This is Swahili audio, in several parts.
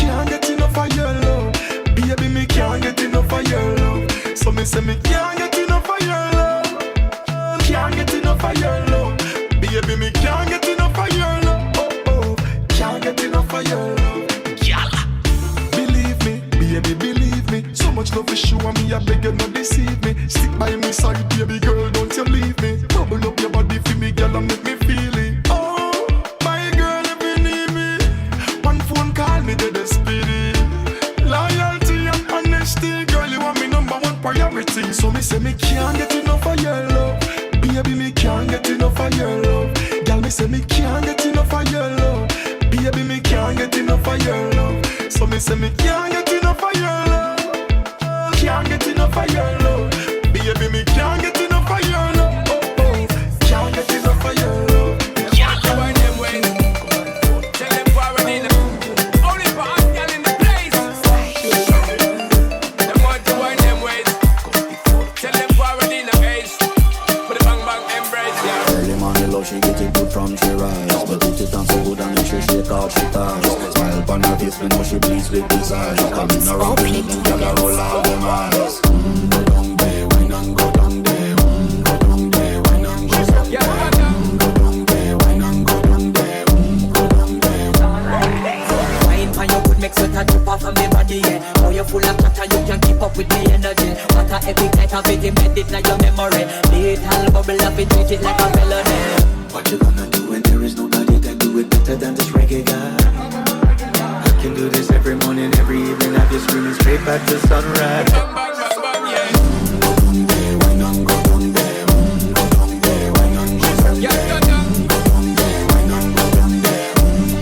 can't get enough of your love. Baby, me can't get enough of your love. So me say me can't get enough of your love. Can't get enough of your love. Baby, me can't get enough of your love. Oh, oh, can't get enough of your love. Yalla. Believe me, baby, believe me. So much love is show me, I beg you not deceive me. Stick by me side, baby girl, don't you leave me. Bubble up your body for me, girl, and make me feel it. Oh, my girl, if you need me, one phone call me, dead spirit. Loyalty and honesty, girl, you want me number one priority. So me say me can't get enough of your love. Baby, me can't get enough of your love. Girl, me say me can't get enough of your love. Baby, me can't get enough of your love. So me say me can't get enough of your love. Can't get enough of your love. Baby, me can't get enough of your love. Oh, oh, can't get enough of your love. Yeah, you want them way. Tell them forward in. Only for us, girl in the place. Them want to want them ways. Tell them forward in the face. Put a bang bang embrace, yeah. Early morning love, she get it good from she rise. But it is done so good and then she shake out she ties. Smile upon her face, me know she pleased with desire. She coming around with me, girl, I roll out them eyes. Go down there, wine and go down there. Go down there, wine and go down there. Go down there, wine and go down there. Go down there. Wine pan your foot, make sweat and drip off of me body, yeah. How you full of chatter, you can keep up with the energy. What a epic night of it, embed it like your memory. Little bubble up, it treat it like a melody. What you gonna do when there is nobody that do it better than this reggae guy? I can do this every morning, every evening. Have you screaming straight back to sunrise. Bang bang bang bang, yeah. Go down there, wine and go down there. Go down there, wine and go down Yeah, there. yeah, yeah. Go down there, wine and go down there.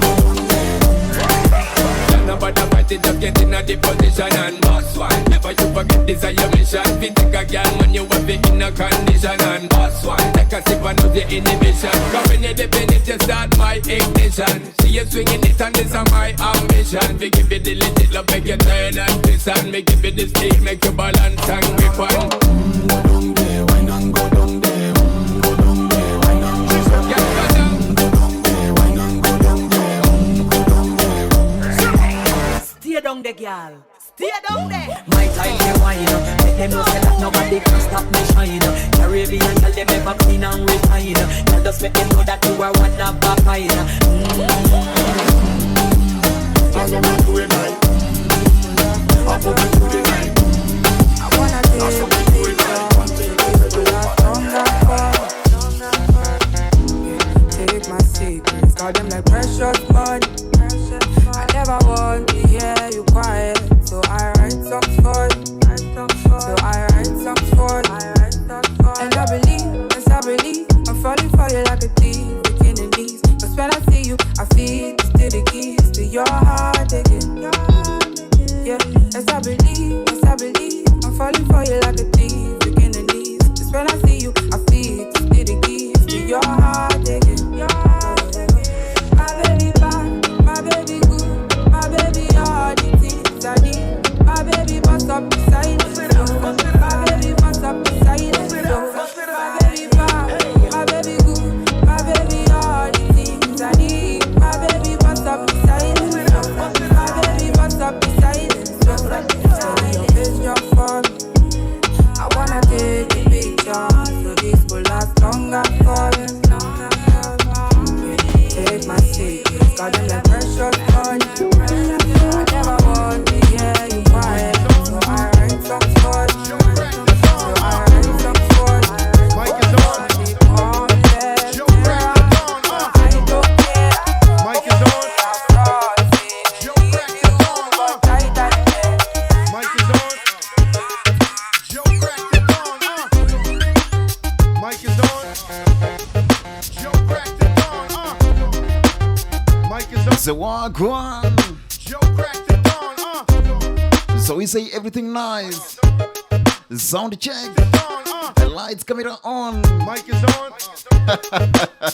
Go down there. Nobody fight it up, get in a the position and boss one. Never you forget this is your mission. Fit take a girl when you have it in a condition and boss one. Take a sip and lose the inhibition. Cause when you dip in it, you start my ignition. See you swinging it and this is my ambition. We give you the legit love, make you turn and twist and make you the speed, make you balance and grip on. Go down there, wine and go down there. Go down there, wine and go down there. Yeah, yeah, yeah. Go down there, wine and go down there. Go down there. Stay down there, girl. Stay down there. My time to wine up. Let them know say that nobody can stop me shine. Caribbean girl, them ever clean and refine. Girl, just make them know that you are one of a kind. As I'm not doing right, I'm going to do it right. I wanna take Also, it we do it right. One thing is to do it. take my secrets, got them like precious money. I never want to hear you quiet, so I write songs for you. So I write songs for you. And I believe, yes I believe, I'm falling for you like a thief, breaking the knees. Cause when I see you, I feel still the keys to your heart again. Yeah, yes I believe, I'm falling for you like a thief, breaking the knees. Just when I see you, I feel still the keys to your heart again. My baby bad, my baby good, my baby all the things I need. My baby bust up beside me, my baby bust up beside me. My baby bad, my baby good, my baby all the things I need. My baby bust up beside me, my baby bust up beside me. So your vision for me, I wanna take a picture so this will last longer for you. Take my secrets, got them like precious money. I never want to hear you quiet, so I write songs for you. So I write songs for you. Mike is on. Joe Crack the Dawn. I don't care. Mike is on. Joe Crack the Dawn. Mike is on. Joe Crack the Dawn. Mike is on. Joe Crack the Dawn. Mike is on. So walk one. Joe Crack the Dawn. So we say everything nice. Sound check. Dawn. The lights camera on. Mike is on.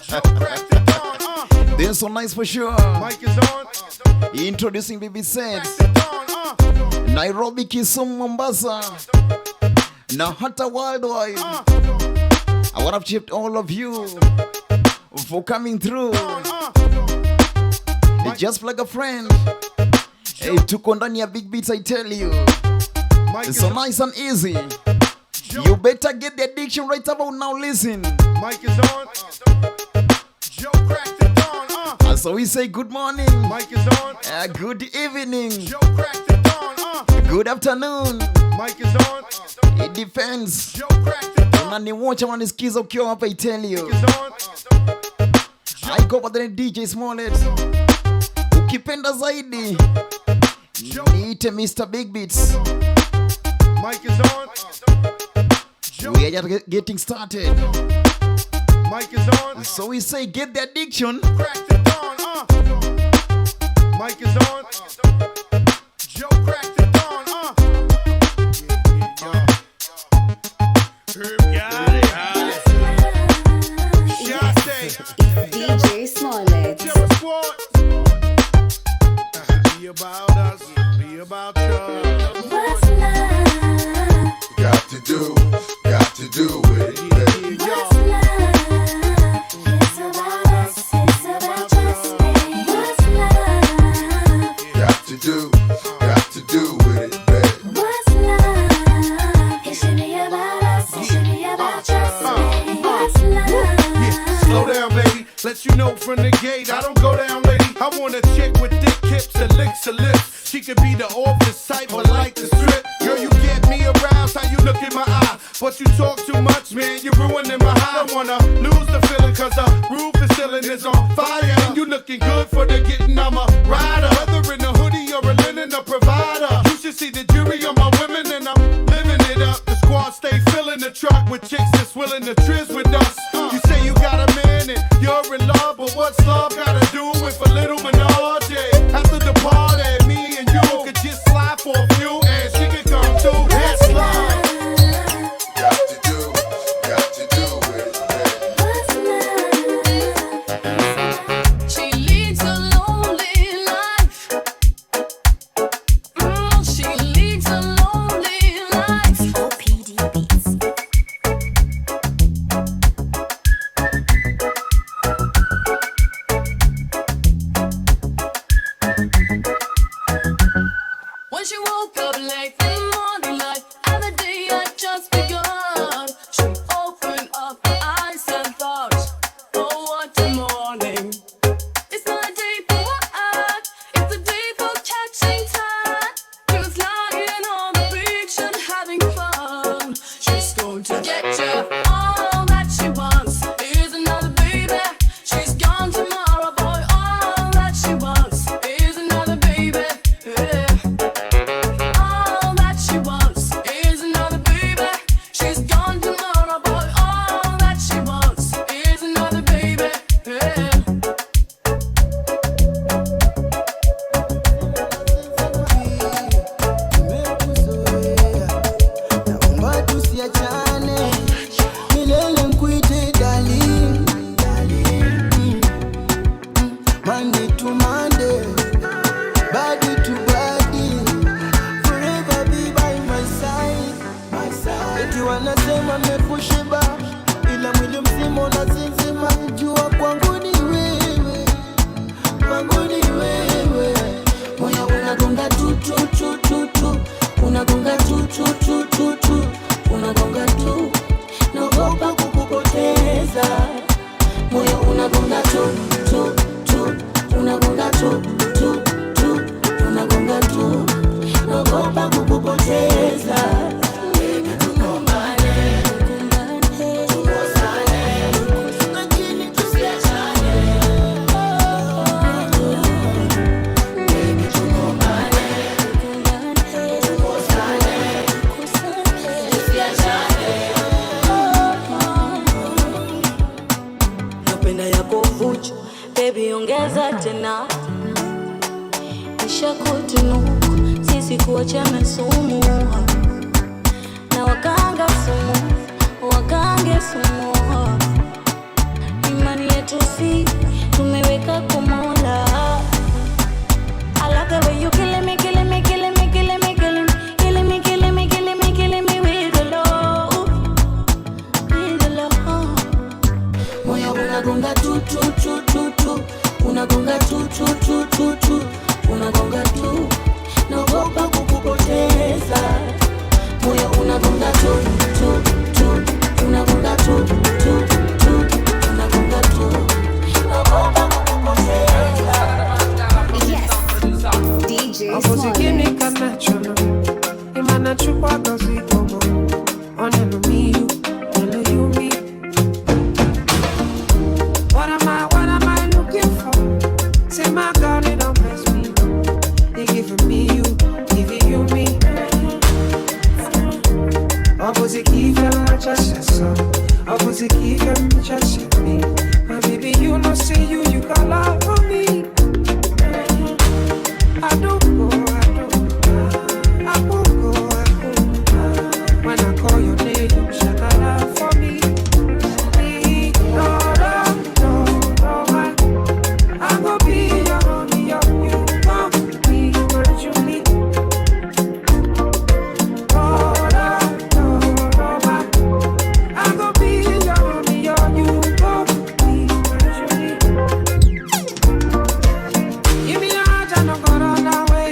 Joe Crack the Dawn. They're so nice for sure. Mike is on. Introducing Baby Sets. Dawn. Nairobi, Kisumu, Mombasa. Now Hata worldwide. I want to appreciate all of you for coming through. Just like a friend. Hey, tuko ndani ya Big Beats, I tell you. It's so nice and easy. You better get the addiction right about now, listen. Mike is on. Joe cracked the dawn. So we say good morning. Mike is on. Good evening. Joe cracked the dawn. Good afternoon. Mike is on. It depends. Joe cracked the dawn. Unaniwatcha wanisikiza ukiwa hapa, I tell you. Mike is on. I go by the name DJ Smollett. Ukipenda zaidi niite Mr. Big Beats. Mike is on. We are just getting started. Mike is on. So we say get the addiction. Crack the dawn. Mike is on. Joe cracked the dawn. DJ Smollett. Be about us, be about you. What's love? Got to do with it. What's love? It's about us, it's about just me. What's love? Got to do with it, baby. What's love? It should be about us, it should be about just me. What's love? Slow down, baby. Let you know from the gate, I don't go down, lady. I want a chick with thick hips and licks her lips. She could be the office type, but like the strip. Girl, you get me aroused, how you look in my eye. But you talk too much, man, you're ruining my high. I wanna lose the feeling, cause the roof is ceiling is on fire. And you looking good for the getting, I'm a rider. Whether in a hoodie or a linen, a provider. You should see the jury on my women, and I'm living it up. The squad stay filling the truck with chicks that's willing to trizz with us. You say you got a man and you're in love, but what's love gotta do with a little menage? After the party, me and you could just slide for a few, and she could come too. That's love. Got to do with it, baby. What's love? She leads a lonely life. She leads a lonely life. OPD Beats. When she woke up late in the morning light, and the day had just begun, she opened up her eyes and thought, oh, what a morning. It's not a day for work, it's a day for catching time. She was lying on the beach and having fun. She's going to get you. All that she wants is another baby. She's gone tomorrow, boy. All that she wants is another baby. Yeah. All that she wants is another baby. She's gone tomorrow, boy. All that she wants is another baby. Yeah. Naomba tusiachane milele, nkuite darling. Monday to Monday, body to body, forever be by my side. Eti wanasema mekushiba, ila mwili mzima unasinzima. Jua kwangu ni wewe, kwangu ni wewe. Moyo unagonga tu tu tu tu tu, unagonga tu tu tu tu tu, unagonga tu, naogopa kukupoteza. Moyo unagonga tu tu tu, unagonga tu tu tu, unagonga tu, naogopa kukupoteza. Lakini tusiachane. Napenda yako fuchu, baby ongeza tena. Nisha kutunuku, sisi kuachana sumu. Na wakanga sumu, wakange sumu. Imani yetu si, tumeweka kwa Mola. I love the way you killing me, killing me, killing me, killing me, killing me, killing me, killing me, killing me, killing me with the love, with the love. Moyo unagonga tu tu tu tu tu, unagonga tu tu tu tu tu, unagonga tu, tunagonga tu, tunagonga tu, tunagonga tu. Yes, DJ Opposite Smollett. Guinea connection. Imana chukwa gozi komo. Onelo me you, only you me. What am I looking for? Say my God, it don't mess me. They giving me you, giving you me. Opposite keep them just yourself. Opposite keep them just me. My baby, you know say you got love for me. I don't go. When I call your name, you shout out for me. No, I'm gonna be your honey, you gon' be what you need. No, I'm gonna be your honey, you gon' be what you need. Give me your heart, I don't go that way.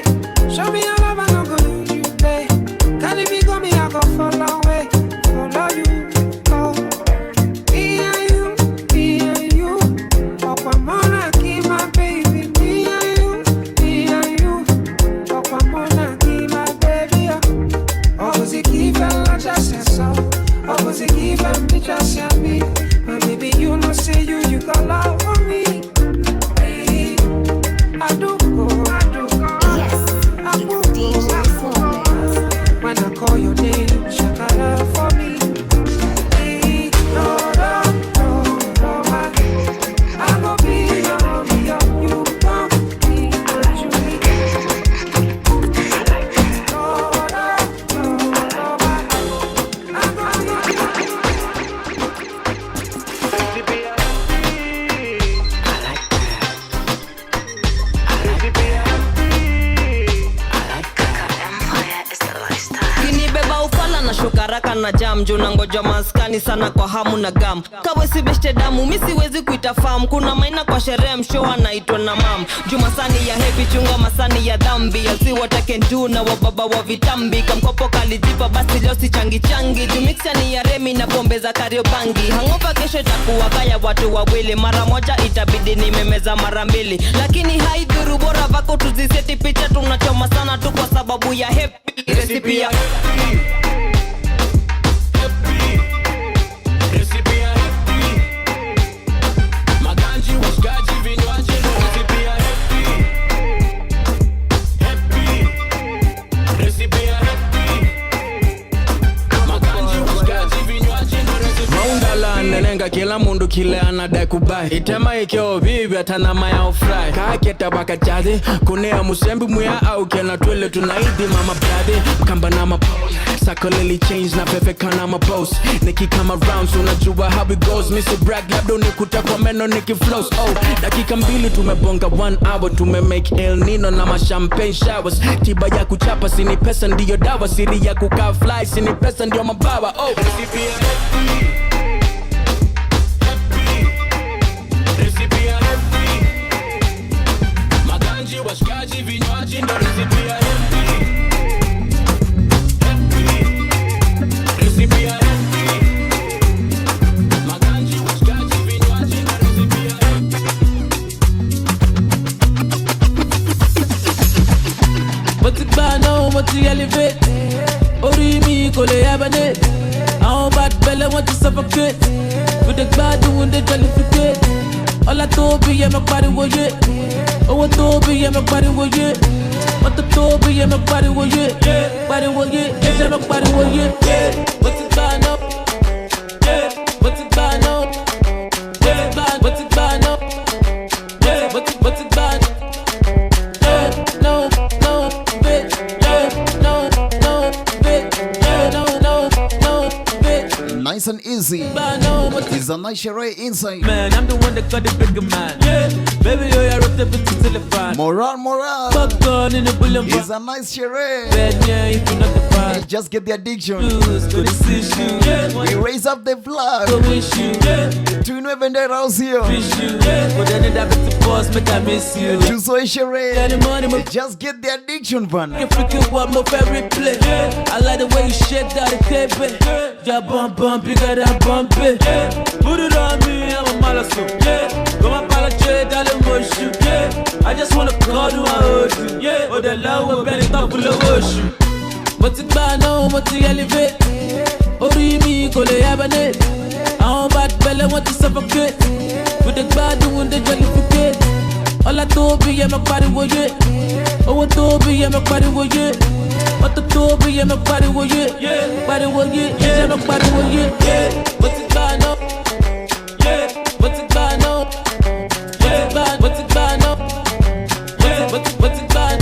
Show me your love, I don't go use you play. Can it be go me, I go for long way. Follow you, go. Me and you. Okwamona, keep my baby. Me and you. Okwamona, keep my baby. Opposite keep and just yourself. Opposite keep and be just me. My baby, you know say you got love for me. I do go. Yes, it's DJ Smollett. When I call your name, shakara for me. No, I'm gonna be your homie, you gon' be what you need. No, I'm gonna be Kinibeba ufala na shukaraka na jam juu na ngoja maskani sana kwa hamu na gam kawe si beshte damu mi siwezi kuita fam kuna maina kwa sherehe msho anaitwa na mam juu masani ya hepi chunga masani ya dhambi yazi watake ndu na wababa wa vitambi kamkopo kalijipa basi leo si changi changi juu mixani ya remi na bombe za kariobangi hangopa kesho itakuwa kaya watu wawili mara moja itabidi nimemeza mara mbili lakini haidhuru bora vako tuziseti picha tunachoma sana tu kwa sababu ya hepi recipe ya Nenenga kila mundu kile anadai kubai itema ikyo bibi atana maya ofrai kaketa bakachazi kunea musembi muya au kena twele tunaidi mama brade kamba na mapo sakoleli change na pefeka na mapos Niki come around so unajua how it goes Mr. Bragg labdo nikuta kwa meno niki flows oh dakika mbili tumebonga 1 hour tumemake El Nino na ma champagne showers tiba ya kuchapa sini pesa ndiyo dawa siri ya kukaa fly sini pesa ndiyo mabawa oh washikaji vinywaji ndo recipe ya happy recipe ya happy maganji washikaji vinywaji ndo recipe ya happy What's it bad now, what's the elevate Ori mi kole yabane How bad belle want to suffocate With the bad doing the jollificate All I told be yeah, my body was it Oh, what told be yeah, my body was it What the told be yeah, my body was it Body was it, yeah, my body was it What's it bad now? What's it bad now? What's it bad now? What's it bad? No, bitch. No, bitch. Nice and easy. It's a nice sherehe inside. Man, I'm the one that got the bigger man. Yeah, baby, you're a rough to telephone. Moral. Popcorn in the bullion. It's a nice sherehe. Yeah, if you're not the fan. Just get the addiction. We raise up the flag. Go wish you. Tuinue bendera usio. Wish you. But then that boss, make I miss you. Chuso Ishere, just get the addiction, man. You freaking want my favorite play. I like the way you shake that baby. Yeah, bump, bigger than bump it. Put it on me, I'm a malasso. Go my apologize, darling, motion. I just wanna call you, I hold you. Oh, the love will bend it up with the ocean. But it's bad now, but it's elevate. Ori mi kole yabane. I'm bad belly, want to suffocate. With the bad doing the jollificate. All I do be yeah, my body will yeah. Oh, what do be yeah, my body will yeah. What the do be yeah, my body will yeah. Body will yeah, my body will yeah. But it's bad now. But it's bad now. But it's bad now. But it's bad.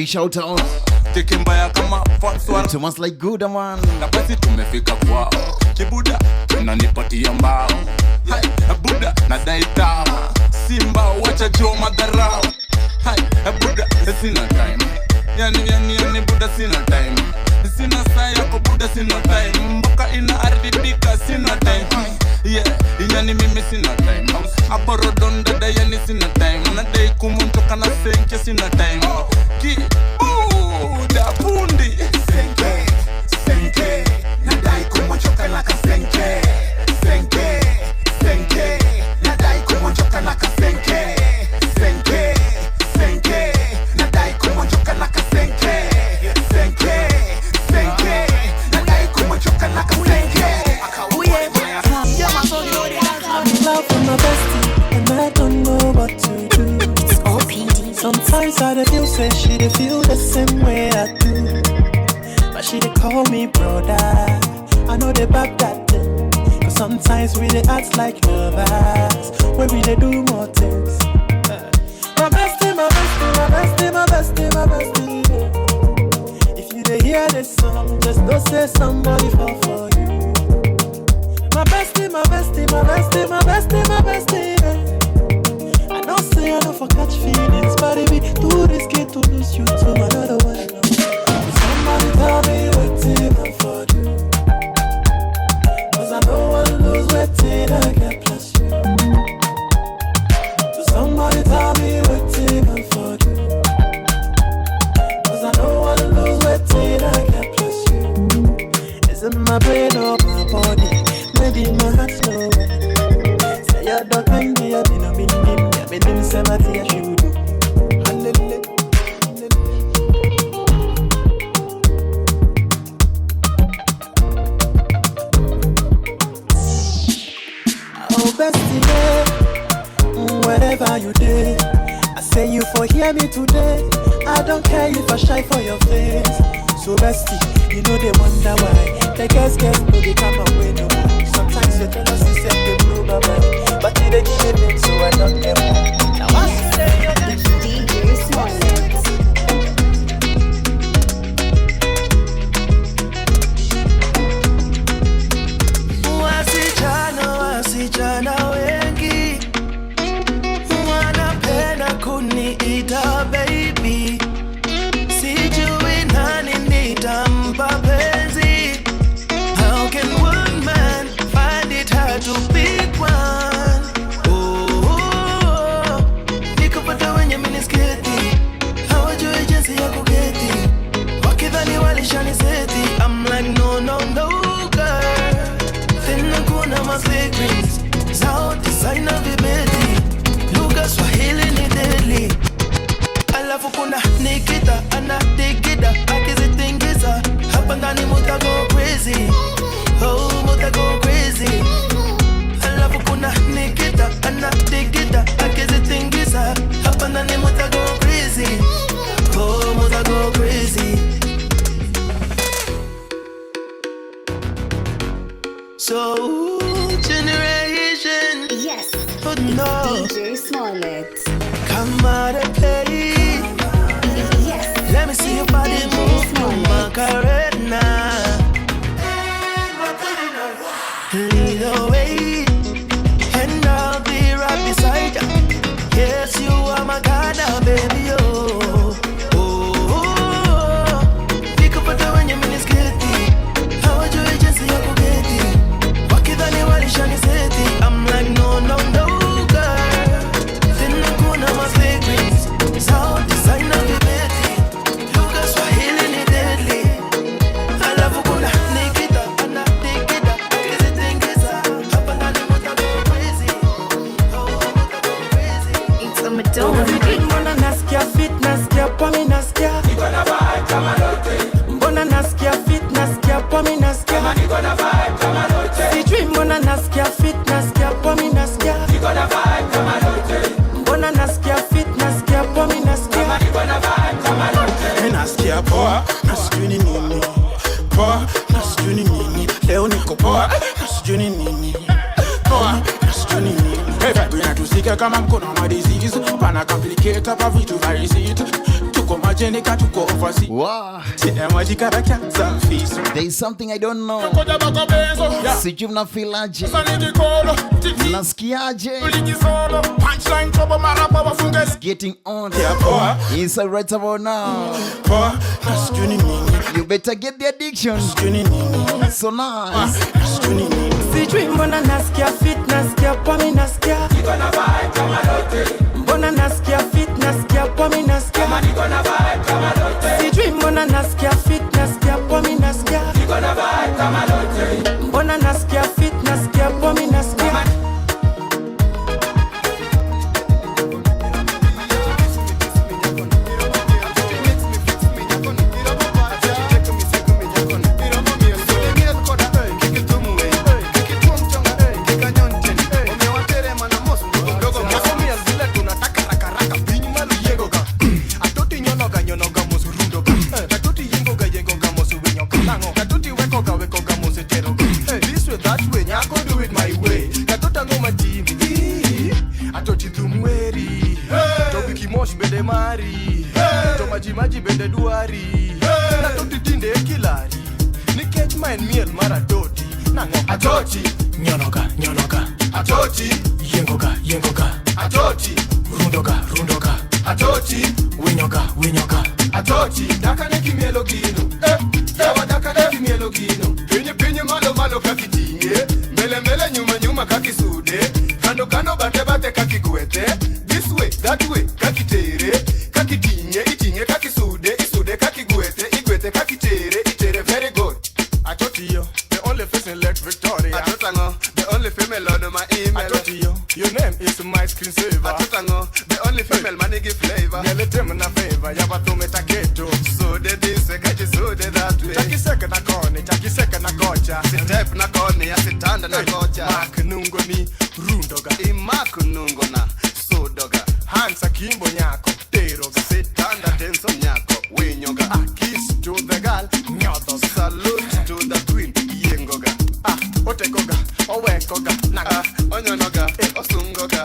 Shout out to us like good man. Na basi tumefika kwao kibuda tunanipatia mbao. Hai buda na daita simba wacha jo madharau. Hai buda sina time. Yani buda sina time. Sina saa yako buda sina time. Mboka inaharibika sina time. Yeah, yani mimi sina time. Aborodon dada yani sina time. Nadai kumuntoka na senke sina time. Ki da bundi senke nadai kumuntoka na kasenke. Senke nadai kumuntoka na kasenke. Senke nadai kumuntoka na kasenke. Senke nadai kumuntoka na kasenke. I'm in love with my bestie, and I don't know what to do. It's all PD. Sometimes I feel say she dey feel the same way I do, but she dey call me brother. I know they back that thing, but sometimes we dey act like lovers when we dey do more things. My bestie, my bestie, my bestie, my bestie, my bestie. If you dey hear this song, just know say somebody fall for you. My bestie, my bestie, my bestie, my bestie, my bestie. I know say I don't forget feelings, but it be too risky to lose you to another one. Somebody tell me waiting I'm for you, 'cause I don't want to lose waiting I get plus you. So somebody tell me waiting I'm for you, 'cause I don't want to lose waiting I get plus you. Is it my brain or my body? Maybe my heart's slow. Say your dog and me, I've been a minimum. I've been in 70 I should do. Oh, bestie, wherever you did, I say you for hear me today. I don't care if I shy for your face. So bestie, you know they wonder why the girls no they come away no more. Sometimes you tell us you said they blow my mind, but you they give it so I don't care more. Now I say DJ Smollett. Wasichana wengi wanapenda kuniita baby, sijui nani nitampa penzi. How can one DJ Smollett. Come out and play. Yes. Let me see your body move to Macarena. Lead the way, and I'll be right beside you. Yes, you are my God, now, baby, oh. Oh, pick up the when you mean it's guilty. How would you just see your spaghetti? Walk it on the wall, it's shiny city. I'm like, no, no, no, girl. Then the corner must be green. Sound design of the betty. Look at Swahili, ni deadly. I love Ukuna, Nikita, Anna, Nikita. Is it thing is up and down the motor go crazy. It's a Madonna. Mbona nasikia fit, nasikia pomi, nasikia niko na vibe kama lote. Mbona nasikia fit, nasikia pomi, nasikia kama niko na vibe kama lote. Sijui mbona nasikia fit, nasikia pomi, nasikia niko na vibe kama lote. Mbona nasikia fit, nasikia pomi, nasikia kama niko na vibe kama lote. Nasikia poa, nasijui ni nini. Poa, nasijui ni nini. Leo niko poa, nasijui ni nini. Poa, nasijui ni nini. Vibe inatusika kama mkono wa disease. Pana complicate hapa vitu very sit. Tuko majenika, tuko overseas. Wow. There is something I don't know. Sijui mnafilaje, mnasikiaje? It's getting on. Inside right about now. You better get the addiction. So nice. Sijui mbona nasikia fit, nasikia pomi, nasikia niko na vibe kama lote. Mbona nasikia fit, nasikia pomi, nasikia kama niko na vibe kama lote. Sijui mbona nasikia fit, nasikia pomi, nasikia niko na vibe kama lote. Mbona nasikia fit, nasikia pomi, nasikia maji bende duari na toti tinde kilari ni catch my meal mara doti na ngo atoti nyonoka nyonoka atoti yengoka yengoka atoti rundoka atoti winyoka atoti daka ne kimielo gino yawa daka ne kimielo gino pinye malo kakitinge mbele nyuma kakisude kando bate kakigwete this way that way kakitere kakitinye itinye kakisude isude kakigwete kakitere very good. Atotiyo, the only face in Lake Victoria. Atotango, the only female on my email. Atotiyo, your name is my screensaver. Atotango, the only female money give flavor. Nyele temu na favor, yabatume taketo. So de this, kaji so de that way. Chaki seka na gocha. Sitep na kone, asitanda na gocha. Mak nungo ni rundoga. Imak nungo na sodoga. Hansa kimbo nyako, teroga. Sitanda tenso nyako, winyoga. Kiss to the girl, nyoto. Salute to the queen, yengoga. Otekoga, owekoga, naga. Onyonoga, osungoga.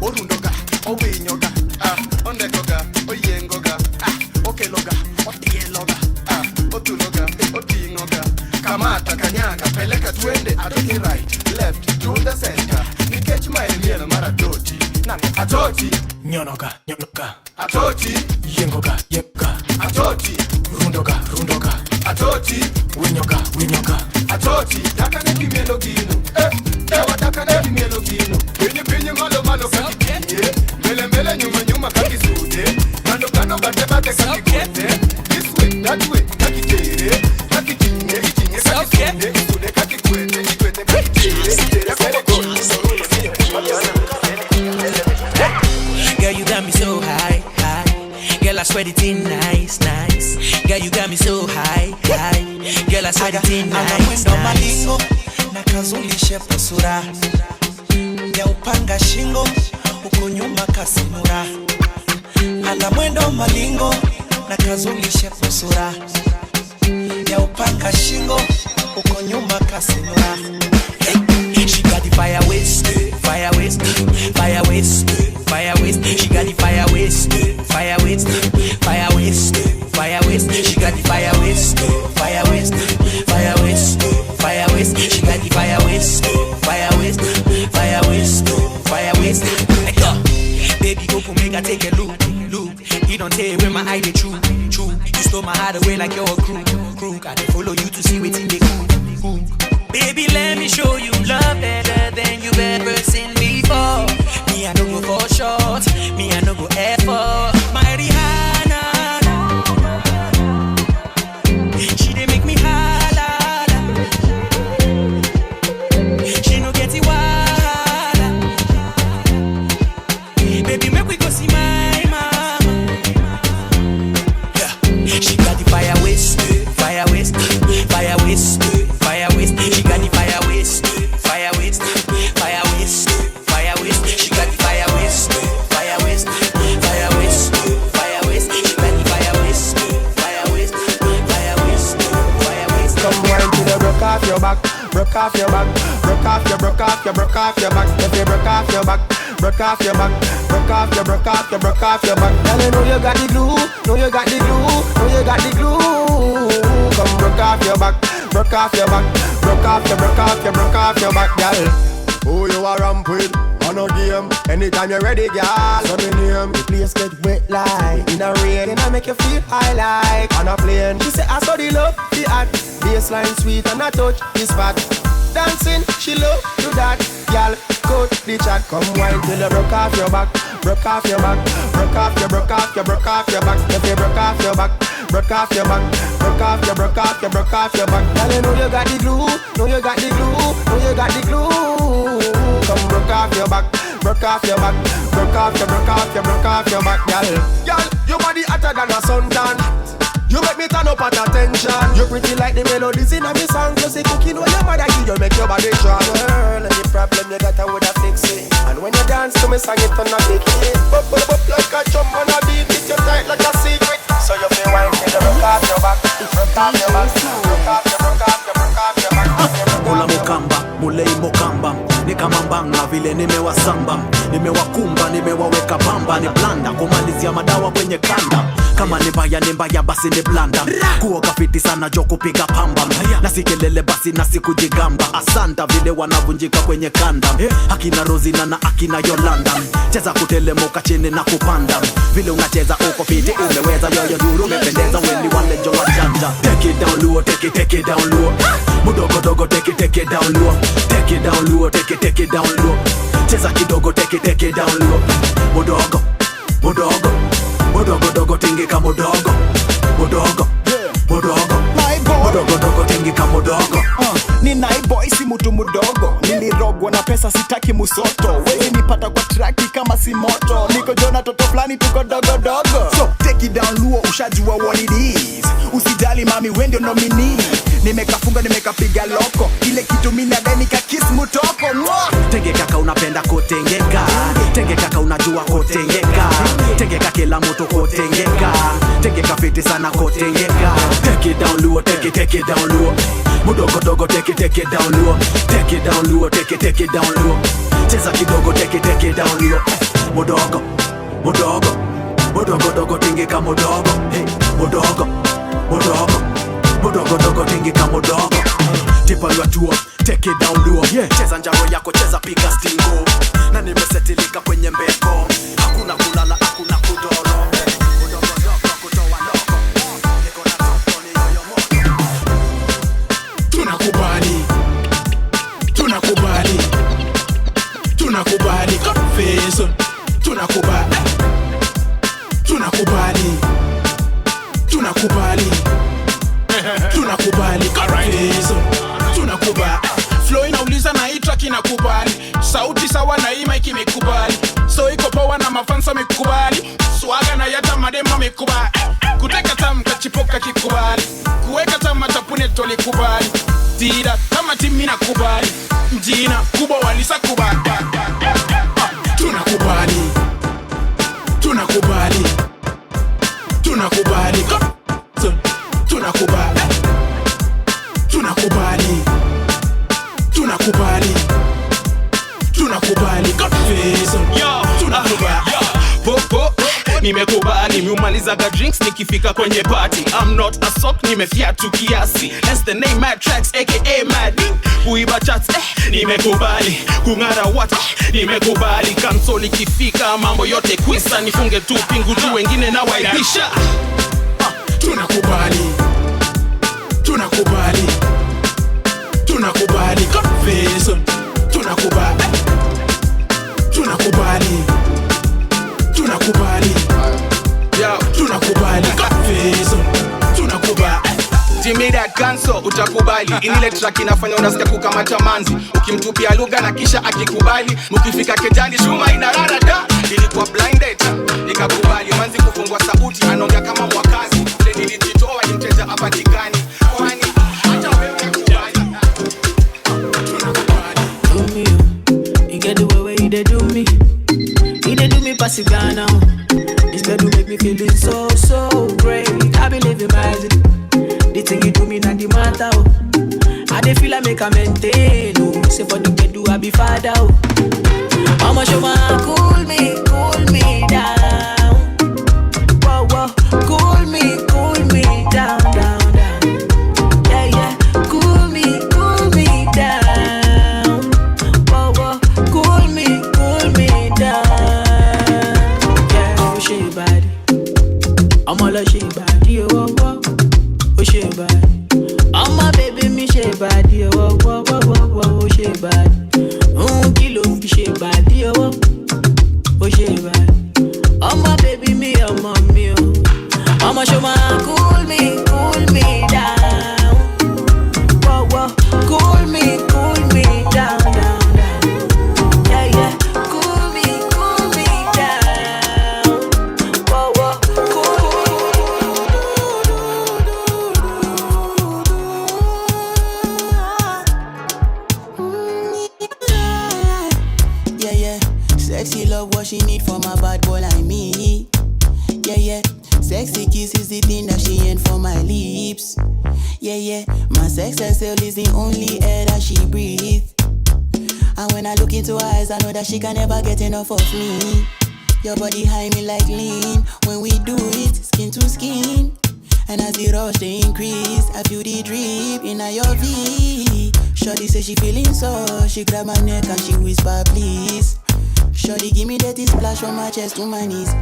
Orundoga, owinyoga. Ondekoga, oyengoga. Okeloga, otieloga. Otuloga, otingoga. Kamata kanyaka, peleka twende. Atoki right, left, to the center. Ni catch my meal maradoti. Atoti, nyonoga. Atoti, yengoga. Atoti, rundoga. Atoti, winyoka. Atoti, daka ne kimielo gino. Ewa daka ne kimielo gino. Pinye malo kakitinye. Mbele nyuma kakisude. Kando bate kakigwete. This way, that way, kakitere. Kakitinye, itinye kakisude. Isude kakigwete kakitere. Very good. Girl, you got me so high. Girl, I swear it in nice. Girl, you got me so high. Girl, I swear it in nice. Malingo na kazulishe posura ya upanga shingo uko nyuma kasimura. Ana mwendo malingo na kazulishe posura ya upanga shingo uko nyuma kasimura. She got the fire waste, fire waste, fire waste, fire waste. She got the fire waste, fire waste, fire waste, fire waste. She got the fire waste, fire waste, fire waste, fire waste. She got the fire waste, fire waste, fire waste, fire waste. Hey, baby, go for make I take a look. You don't tell where my eye they true. You stole my heart away like you're a crook. I dey follow you to see what they cool. Baby, let me show you love better than you've ever seen before. Me, I no go for short. Me, I no go effort. My Rihanna, she dey make me holla. She no get it wild. Baby, make we go see my mama. Yeah, she got the fire waste, fire waste, fire waste, fire waste. She got the fire waste, fire waste, fire waste, fire waste. She got the fire waste, fire waste, fire waste, fire waste. She got the fire waste, fire waste, fire waste, fire waste. Come wine till you broke off your back, broke off your back, broke off your, broke off your, broke off your back. If you broke off your back, broke off your back, broke off your, broke off your, broke off your back. Girl, you know you got the glue, know you got the glue, know you got the glue. Come broke off your back, broke off your back, broke off your, broke off your, broke off your back, girl. Who you are ramp with? On a game, anytime you're ready, girl. So me name, the place get wet like in a rain, and I make you feel high like on a plane. She say I saw the love, the act, baseline sweet and I touch the spot. Dancing, she love do that, girl. Cut the chat, come wine till you broke off your back, broke off your back, broke off your, broke off your, broke off your back. If you broke off your back, broke off your back, broke off your, broke off your, broke off your back. Girl, you know you got the glue, know you got the glue, know you got the glue. Come broke off your back, broke off your back, broke off your, broke off your, broke off your back, girl. Girl, your body hotter than a suntan. You make me turn up at attention. You pretty like the melodies in a me song. You say cooking when your mother give you make your body strong. Girl, any problem you got I woulda fix it. And when you dance to me song it on a big hit. Bop bop bop like a drum on a beat. It you tight like a secret. So you feel wine till you broke off your back, broke off your back, broke off your, broke off your, broke off your back. Mula mukamba, mulei mukamba. Ni kama mbanga vile nimewasamba. Nimewakumba, nimewaweka pamba. Ni blanda, kumalizia madawa kwenye kanda. Kama ni mbaya basi ni blanda. Kuoga fiti sana jo kupiga pamba. Na si kelele basi na si kujigamba. Asanta vile wanavunjika kwenye kanda. Akina Rozina na akina Yolanda. Cheza kutelemuka chini na kupanda. Vile unacheza uko fiti umeweza. Yoyo duru umependeza weni wale jo wajanja. Take it down low, take it down low. Mudogo dogo take it down low. Take it down low, take it down low. Cheza kidogo take it down low. Mudogo, mudogo, mudogo dogo tingika mudogo. Mudogo, mudogo, mudogo dogo tingika mudogo. Ni naiboy si mutu mudogo. Nilirogwa na pesa sitaki musoto. Wezi nipata kwa traki kama si moto. Niko jona toto flani tuko dogo dogo. So take it down luo ushajua what it is. Usijali mami wendio nomini. Nimekafunga nimekapiga loko. Ile kitu mina deni ka kiss mutoko. Tenge kaka unapenda kotengeka. Tenge kaka unajua kotengeka. Tenge kaka kila mtu kotengeka. Tenge kaka fiti sana kotengeka. Take it down low, take it down low. Mudogo dogo take it down low. Take it down low, take it down low. Cheza kidogo take it down low. Mudogo, mudogo, mudogo dogo tingika mudogo. Hey, mudogo, mudogo, mudogo dogo tingika mudogo. Tipa your tour, take it down low. Yeah. Cheza njaro yako, cheza piga stingo. Na nimesetilika kwenye mbeko. Hakuna kulala, hakuna kudoro. Mudogo dogo kutoa loko. Niko na topo ni yoyo moto. Tunakubali, tunakubali, tunakubali confession. Tunakubali, tunakubali, tunakubali, tunakubali confession. Tunakubali, flow inauliza na hii track inakubali. Sauti sawa na hii mic imekubali. So iko power na mafansa wamekubali. Swaga na yata madema wamekubali. Kuteka tamu kachipoka kikubali. Kuweka tamu tapune tolikubali. Tira kama timi nakubali. Mjina kubwa walisa kubali. Tunakubali, tunakubali, tunakubali, tunakubali, tunakubali, tunakubali, tunakubali. nimekubali. Miumalizaga drinks nikifika kwenye party. I'm not a sock, nimefiatu kiasi. Hence the name Mad Tracks aka Mad. Kuiba chats nimekubali. Kungara what nimekubali. Kansoli kifika mambo yote kwisa. Nifunge tu pingu tu wengine na waibisha. Tunakubali. Tunakubali. Tunakubali. Confession. Tunakubali. Tunakubali. Tunakubali. Yo, tunakubali. Confession. Tunakubali. Jimmy that canso utakubali. Inile track inafanya unasikia kukamata manzi. Ukimtupia lugha na kisha akikubali. Mukifika kejani shuma inarara da. Nilikuwa blinded nikakubali. Manzi kufungua sauti anaongea kama mwakazi. Ile nilijitoa ni mteja apatikani. Kwani hata wewe unakubali. Tunakubali. Do me, you get the way you dey do me. You dey do me pass it down now. This girl do make me feeling so great. I believe in magic. The thing you do me not the matter. I dey feel I make a maintain. Say for the bed do I be father. Mama show my cool me down. Whoa, whoa, cool me down, down, down. Yeah, yeah, cool me down. Whoa, whoa, cool me down. Yeah, oh she body, I'm all a she body, oh, oh, oh she body. I'm my baby, me she body, oh, oh, oh, oh, oh, she body. Kilo fi she body, oh, oh she body. I'm my baby, me, I'm my me, oh. I'ma show my cool me down. Whoa, whoa, cool me down, down, down. Yeah, yeah, cool me down. Whoa, whoa, yeah, yeah. Sexy love, what she need from a bad boy like me. Yeah, yeah. Sexy kiss is the thing that she ain't for my lips. Yeah, yeah. My sex herself is the only air that she breathes. And when I look into her eyes, I know that she can never get enough of me. Your body high me like lean. When we do it, skin to skin. And as the rush they increase, I feel the drip in your V. Shorty say she feeling so. She grab my neck and she whisper please. Shorty give me that splash from my chest to my knees.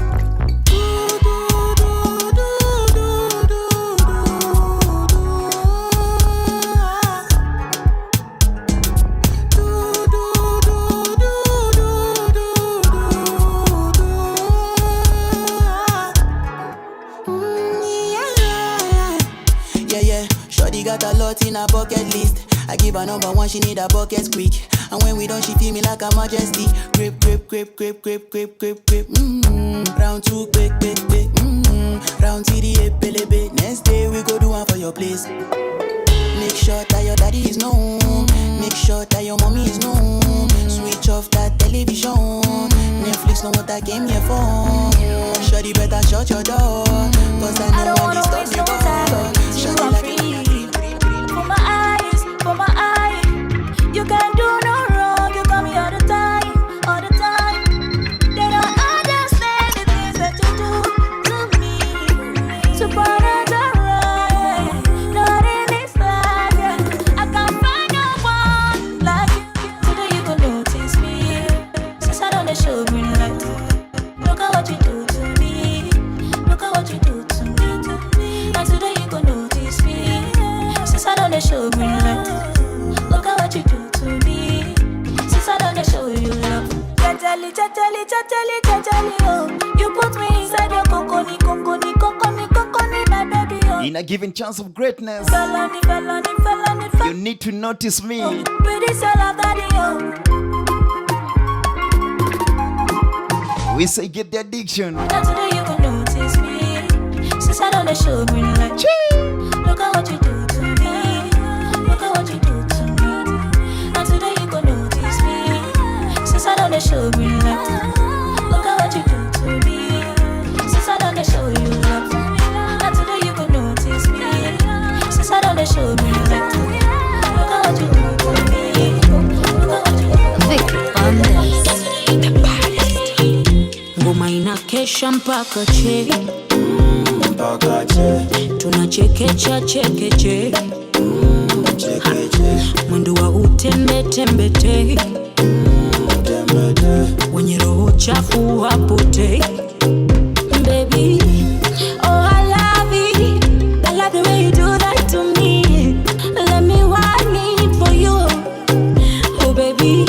Got a lot in her bucket list. I give her number one, she need a bucket quick. And when we done, she feel me like a majesty. Grip, grip, grip, grip, grip, grip, grip, grip. Round two, quick, quick, quick. Round three, pelebe. Next day we go do one for your place. Make sure that your daddy is known. Make sure that your mommy is known. Switch off that television. Netflix know what I came here for. Shorty better shut your door. Cause I know when this stuff you go. Shorty like for my eye, you can't do no wrong. You call me all the time, all the time. They don't understand the things that you do to me. So far as I run, not in this life, yeah. I can't find no one like you. Today you gon' notice me. Since I don't show green light. Look at what you do to me. Look at what you do to me. And today you gon' notice me. Since I don't show green light. Look at what you do to me. Since I don't show you love. Chachali, chachali, chachali, chachali, oh. You put me inside your kokoni, kokoni, kokoni, kokoni, my baby, oh. In a given chance of greatness, Felony, felony, felony, felony. you need to notice me. Oh, pretty soul of daddy, oh. We say get the addiction. Now today you can notice me. Since I don't show green light. Look at what you do to me. Look at what you do to me. And today you can notice me. Since I don't show green light. Look at what you do to me. Since I don't show you love. And today you can notice me. Since I don't show green light. Look at what you do to me. Look at what you do to me. Ngoma ngoma inakesha mpaka che tunachekecha chekeche mwendo wa utembetembete wenye roho chafu wapote. Baby, oh I love it, I love the way you do that to me. Let me want it for you, oh baby.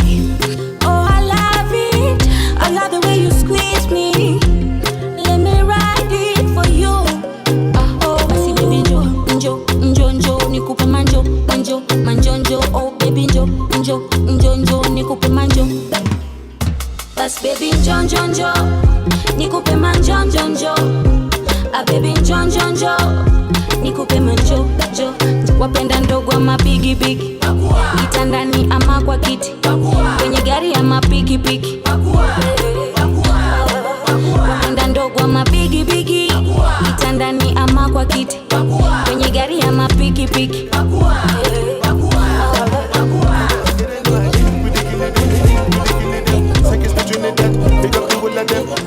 Oh I love it, I love the way you squeeze me. Let me ride it for you. Oh basi baby njo njo njo njo nikupe manjo manjo manjo njo. Oh baby njo njo njo njo nikupe manjo. Bas baby njo njo njo nikupe manjo njo njo. Ah baby njo njo njo nikupe manjo njo. Wapenda ndogo ama bigi bigi, kitandani ama kwa kiti, kwenye gari ama piki piki. Wapenda ndogo ama bigi bigi, kitandani ama kwa kiti, kwenye gari ama piki piki.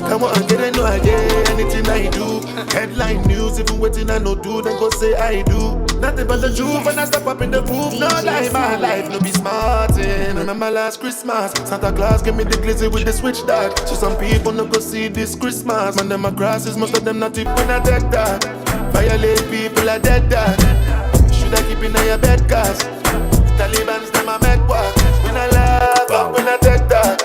Come on, get it, no idea. Anything I do, headline news. Even waiting, I no do. Then go say I do. Nothing but the truth. When I step up in the booth, no lie, my life no be smartin'. Remember last Christmas, Santa Claus gave me the glizzy with the switch dog. So some people no go see this Christmas. Man, them my grasses, most of them not tip when I dead that. Violate people are dead that. Should I keep in your bed, cause Taliban's them I make work. When I laugh, when I dead that.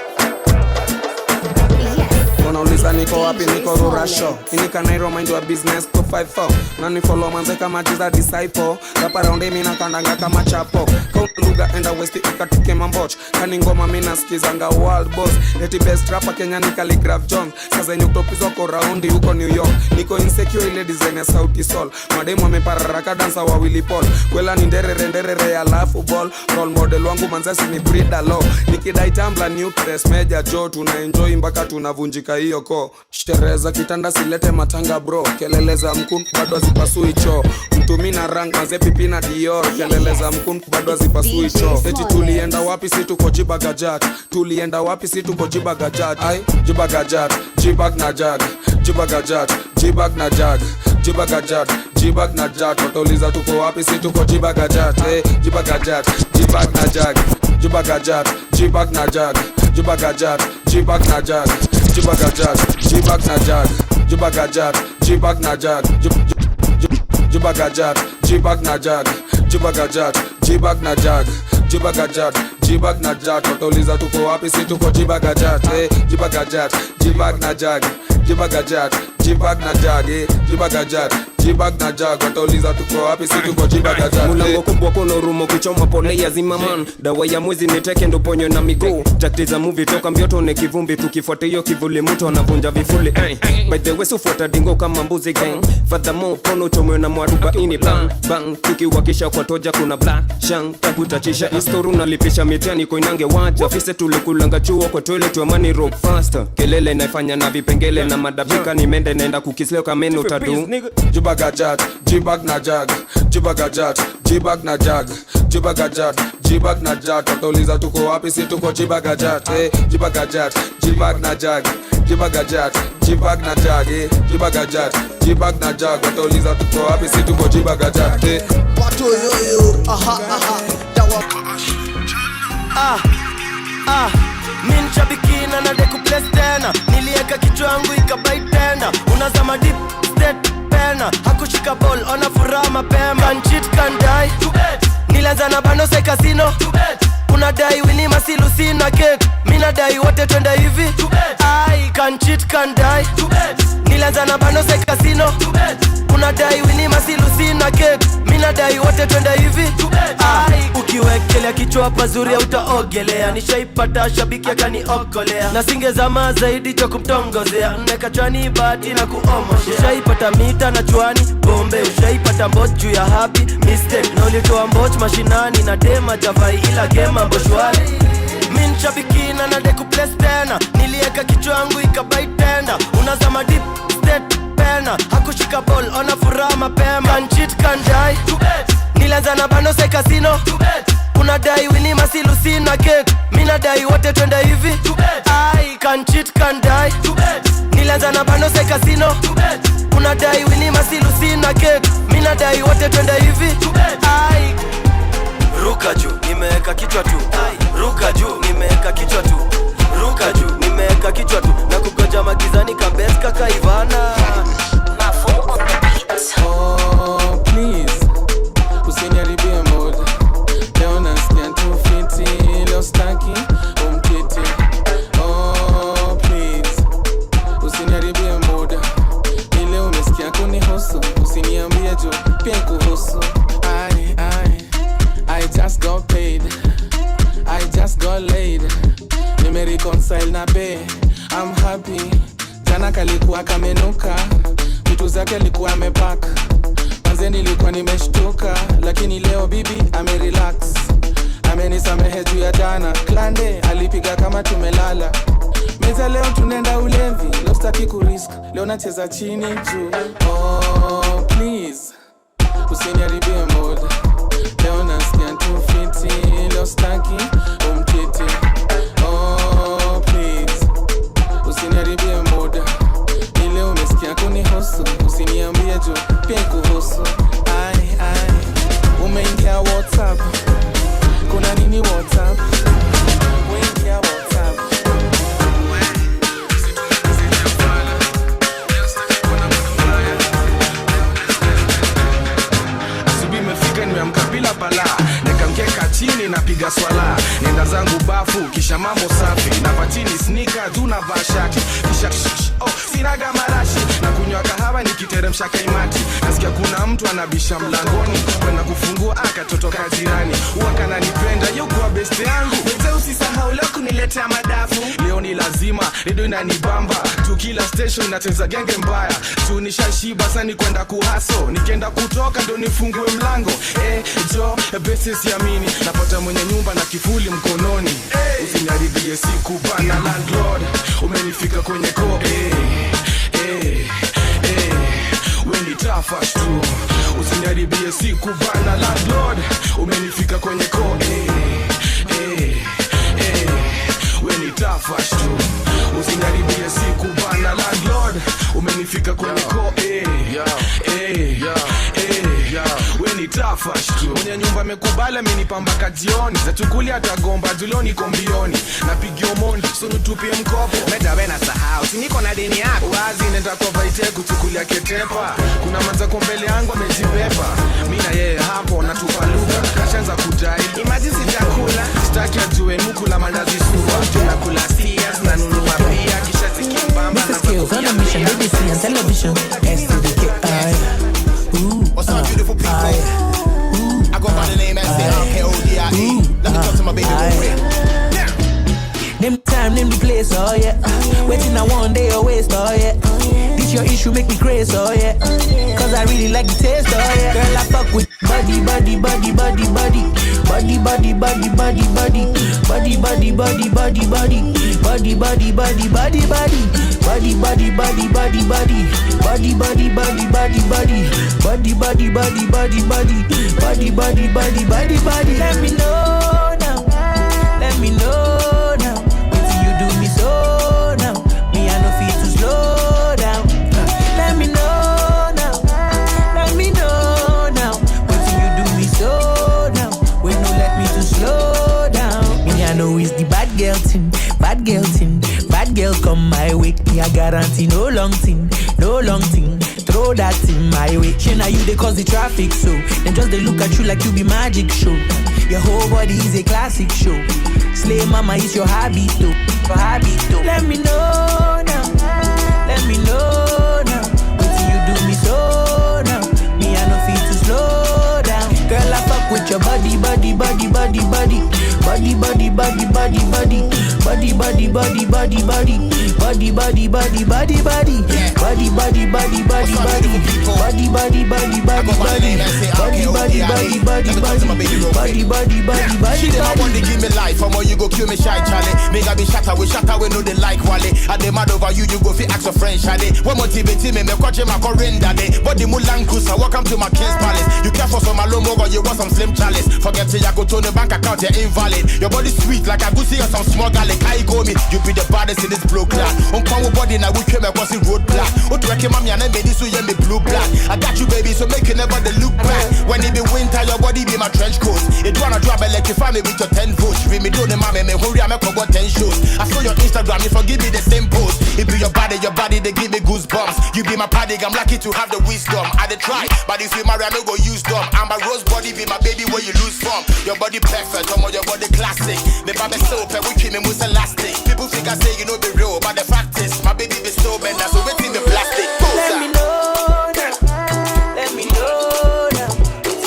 Unauliza niko wapi, niko Rurasho. Inika Nairo mind wa business to 5-4. Nani follow manze kama jiza disciple. Rapa round mi na kandanga kama chapo. Count lugha enda west ikatike mamboch. Kani ngoma mi nasikizanga world boss. Eti best rapper Kenya ni Calligraph Jones. Sasa yenye kutopizwa kwa raundi huko New York. Niko insecure ile design ya Sauti Sol. Mademu amepararaka dansa wa Willy Paul. Kwela ni nderere ya lafu ball. Role model wangu manzasi ni Brida Law. Nikidai Tambla New Press Major Joe. Tuna enjoy mpaka tunavunjika hiyo ko. Shtereza kitanda silete matanga bro. Kelele za mkun bado hazipasui choo. Mtumi na rank maze pipi na Dior. Kelele za mkun bado hazipasui choo. Eti tulienda wapi si tuko Jibagajat. Tulienda wapi si tuko Jibagajat. Ay Jibagajat, Jibag na jag. Jibagajat, Jibag na jag. Jibagajat, Jibag na jag. Watauliza tuko wapi si tuko Jibagajat. Jibagajat, Jibag na jag. Jibagajat, Jibag na jag. Jibagajat, Jibag na jag. Jibagajat, Jibag na jag. Jibagajat, Jibag na jag. Jibagajat, Jibag na jag. Jibagajat, Jibag na jag. Jibagajat, Jibag na jag. Watauliza tuko wapi si tuko Jibagajat. Jibagajat, Jibag na jag. Jibagajat, Jibag na jag. Jibagajat, Jibag na jag. Watauliza tuko wapi si tuko Jibagajat. Mulango kubwa kono rumo kichoma pole ya zimaman. Dawa ya mwezi niteke ndo ponyo na miguu. Takti za movie toka mbioto ne kivumbi. Tukifuata hiyo kivuli mtu anavunja vifuli. By the way sufuata dingo kama mbuzi gang. Furthermore kono chomwe na mwaruba ini bang bang. Tukiwakisha kwa toja kuna black shang. Takutachisha history unalipisha mitani koinange waja. Fise tulikulanga chuo kwa toilet wa money rock faster. Kelele naifanya na vipengele na madabika ni mende naenda kukisleo kameno tadu. Jibagajat, Jibag na jag. Jibagajat, Jibag na jag. Jibagajat, Jibag na jag. Watauliza tuko wapi si tuko Jibagajat. Jibagajat, Jibag na jag. Jibagajat, Jibag na jag. Jibagajat, Jibag na jag. Watauliza tuko wapi si tuko Jibagajat. Pato yoyo, aha aha. Dawa Min shabikina na deku place tena. Nilieka kichwa yangu ikabai tena. Unazama deep state pena. Hakushika ball, ona furaha mapema. Can cheat, can die. Nilanza na bando se casino. Unadai wini masilu sina cake. Mina dai wote twenda hivi. I can cheat, can die. Nilanza na bando se casino. Unadai wini masilu sina cake. Mina dai wote twenda hivi. Ukiwekelea kichwa pazuri utaogelea. Nishaipata shabiki akaniokolea. Na singezama zaidi cho kumtongozea. Nekachwani bati na kuomoshea. Ushaipata mita na chwani bombe. Ushaipata mbot juu ya happy mistake. Na ulitoa mbot mashinani na dema javai ila gema mboshwari. Min shabikina na deku place tena. Nilieka kichwa yangu ikabai tena. Unazama deep state pena. Hakushika ball, ona furaha mapema. Can cheat, can die. Nilanza na bando se casino. Unadai wini masilu sina cake. Mina dai wote twenda hivi. I can cheat, can die. nilianza na bando se casino. Unadai wini masilu sina cake. Mina dai wote twende hivi. Ai ruka juu, nimeweka kichwa tu. Ruka juu, nimeweka kichwa tu. Ruka juu, nimeweka kichwa tu. Na kugoja magizani kabeska kaivana. Oh, please usiniharibie mood. Leo nasikia tu fiti, leo staki umkiti. Oh, please usiniharibie mood. Ile umesikia kunihusu, usiniambie juu pia kuhusu. I just got paid, I just got laid. Nimereconcile na be, I'm happy. Jana kalikuwa kamenuka, vitu zake alikuwa amepaka. Manze nilikuwa nimeshtuka, lakini leo bibi amerelax. Amenisamehe juu ya jana, klande alipiga kama tumelala. Meza leo tunenda ulevi, leo sitaki kurisk, leo nacheza chini juu. Oh, please usiniharibie mood. Leo nasikia tu fiti, leo staki umkiti. Oh, please usiniharibie mood. Ile umesikia kunihusu, usiniambie juu pia kuhusu. Umeingia WhatsApp, kuna nini WhatsApp? Umeingia WhatsApp. Nimeamka bila bala, nikamkeka chini napiga swala. Nenda zangu bafu, kisha mambo safi. Na patini sneaker, tu na vashati. Kisha sinaga marashi. Na kunywa kahawa nikiteremsha kaimati. Nasikia kuna mtu anabisha mlangoni. Kwenda kufungua akatotoka jirani. Huwa kananipenda, yuko best yangu. Wewe usisahau leo kuniletea madafu. Leo ni lazima, redio inanibamba. Tu kila station inacheza genge mbaya. Tu nishashiba sasa kwenda kuhaso. Nikienda kutoka ndo nifungue mlango. Jo, besi siamini. Napata mwenye nyumba na kifuli mkononi. Usiniharibie siku bana landlord. Umenifika kwenye ko. Weni tafash tu. Usiniharibie siku bana landlord. Umenifika kwenye ko. Weni tafash tu. Usiniharibie siku bana landlord. Umenifika kwenye ko. Weni tafash tu. Mwenye nyumba mekubali amenipamba kajioni. Zatukuli atagomba juloni kombioni. Napigio mondi, sunu tupie mkopo. Meda wena sahau, siniko na deni yako. Wazi nenda kwa vaite kuchukulia ketepa. Kuna manza kwa mbele yangu amejipepa. Mina yeye hapo na tupaluka. Kashanza kudai, imagine sijakula. Sitaki ajue mukula mandazi suwa. Tunakula sias na nunua pia. Kisha zikimbamba na skills on a mission, BBC and television. SDK. What's up, beautiful people? I go by the name S-A-R-K-O-D-I-E. Let me talk to my baby real quick. Name the time, name the place, oh yeah. Waiting a one day or waste, oh yeah. This your issue make me crazy, oh yeah. Cause I really like the taste, oh yeah. Girl, I fuck with body, body, body, body, body. Body, body, body, body, body. Body, body, body, body, body. Body, body, body, body, body. Body, body, body, body, body. Body, body, body, body, body. Body, body, body, body, body. Body, body, body, body, body. Let me know now. Let me know now. Until you do me so now. Me I no feel to slow down. Let me know now. Let me know now. Until you do me so now. When you let me to slow down. Me I know it's the bad girl thing. Bad girl thing. Bad girl come my way. Me I guarantee no long thing. No long thing. Throw that in my way. She now you they cause the traffic so. Then just they look at you like you be magic show. Your whole body is a classic show. Slay mama is your hobby too. Your hobby too. Let me know now. Let me know now. Until you do me so now. Me I no feel to slow down. Girl I fuck with your body, body, body, body, body. Body, body, body, body, body. Body, body, body, body, body. Body, body, body, body, body. Body, body, body, body, body. Body, body, body, body, body. Body, body, body, body, body. Body, body, body, body. She never want to give me life. From you go kill me shy, Charlie. Make I be shatter we know they like Wale. And they mad over you go fi ask a friend, Charlie. One motivate me, me catch my correnda day. But the Mulan Kusa, welcome to my King's Palace. You care for some alone or you want some slim chalice. Forget to ya go to the bank account, you're invalid. salad. Your body sweet like a goosey or some small garlic. How you call me? You be the baddest in this blue class. On come body now we came across the road black. What you reckon, mommy? And I made this so you me blue black. I got you, baby, so make you never the look back. When it be winter, your body be my trench coat. It wanna drop electrify me with your 10 volts. Read me down, mommy, me hurry, I make up 10 shows. I saw your Instagram, you forgive me the same post. It be your body, they give me goosebumps. You be my paddy, I'm lucky to have the wisdom. I dey try, but if you marry, I no go use them. And my rose body be my baby where you lose from. Your body perfect, your body classic. Me baby soap, and we keep me most elastic. People think I say you know be real, but the fact is, my baby be so bend, so waiting the plastic. Let me know now, let me know now.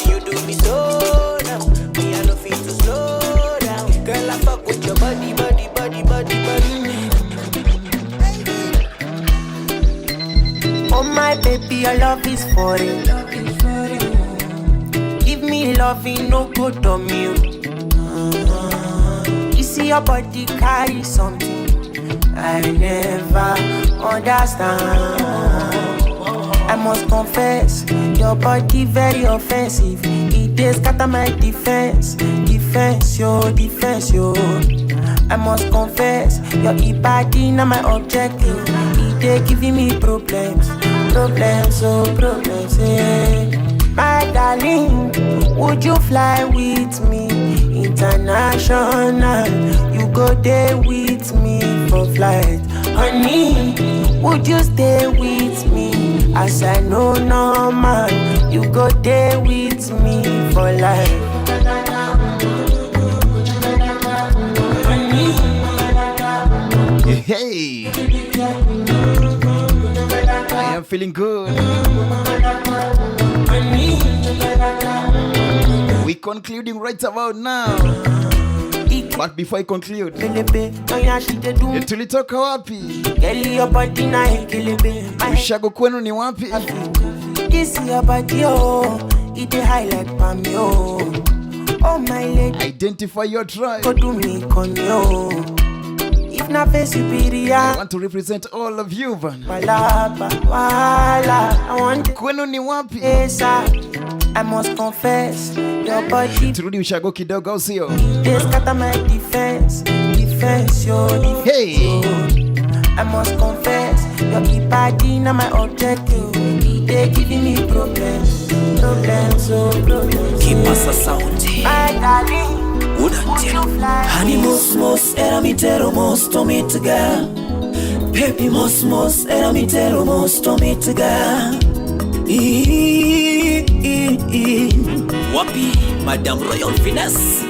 You do me so now, me I no feel to slow down. Girl, I fuck with your body, body, body, body, body. Oh my baby, your love is foreign. Give me loving, no good on you. You see your body carry something I never understand. I must confess, your body very offensive. It is scatter my defense, defense, yo. I must confess, your body not my objective. They giving me problems, yeah. My darling, would you fly with me international? You go there with me for flight. Honey, would you stay with me? As I know no man, you go there with me for life. Hey, I am feeling good. We concluding right about now. But before I conclude, tulitoka wapi? Ushago kwenu ni wapi? This your body, oh, it a highlight for me, oh. Oh my lady, identify your tribe. Go do me con yo. If not face superior, I want to represent all of you, man. Wala, I want kwenu ni wapi? I must confess, your body. Turudi ushago kidogo au sio? They scatter my defense, yo. Hey, I must confess, your body not my objective. They giving me problems. Keep us a sound. My darling, would you fly? Honey mos, era mi tero mos to me together. Baby mos, era mi tero mos to me together. Wapi, Madame Royal Finesse,